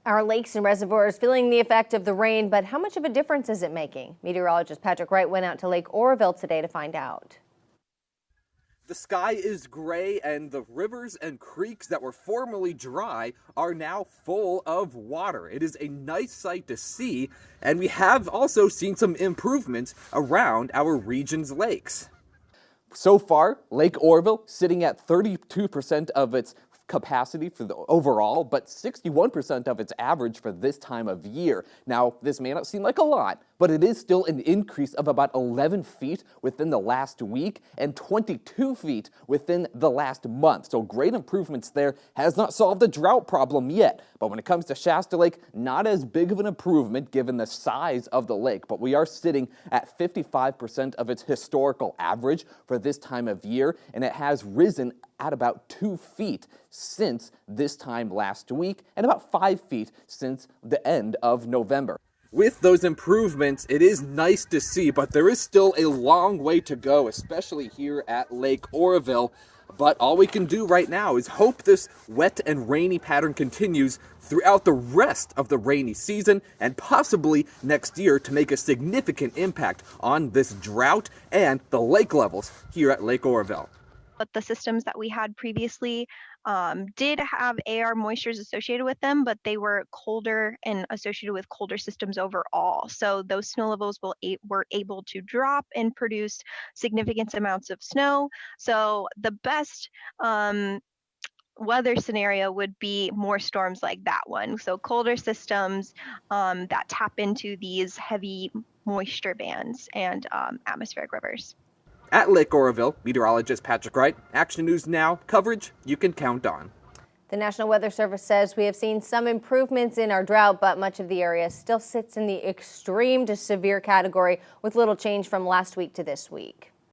Our lakes and reservoirs feeling the effect of the rain, but how much of a difference is it making? Meteorologist Patrick Wright went out to Lake Oroville today to find out. The sky is gray and the rivers and creeks that were formerly dry are now full of water. It is a nice sight to see, and we have also seen some improvements around our region's lakes. So far, Lake Oroville sitting at 32% of its capacity for the overall, but 61% of its average for this time of year. Now, this may not seem like a lot, but it is still an increase of about 11 feet within the last week and 22 feet within the last month. So great improvements there. Has not solved the drought problem yet, but when it comes to Shasta Lake, not as big of an improvement given the size of the lake, but we are sitting at 55% of its historical average for this time of year, and it has risen at about 2 feet since this time last week and about 5 feet since the end of November. With those improvements, it is nice to see, but there is still a long way to go, especially here at Lake Oroville. But all we can do right now is hope this wet and rainy pattern continues throughout the rest of the rainy season and possibly next year to make a significant impact on this drought and the lake levels here at Lake Oroville. But the systems that we had previously did have AR moistures associated with them, but they were colder and associated with colder systems overall. So those snow levels were able to drop and produce significant amounts of snow. So the best weather scenario would be more storms like that one. So colder systems that tap into these heavy moisture bands and atmospheric rivers. At Lake Oroville, meteorologist Patrick Wright, Action News Now, coverage you can count on. The National Weather Service says we have seen some improvements in our drought, but much of the area still sits in the extreme to severe category with little change from last week to this week.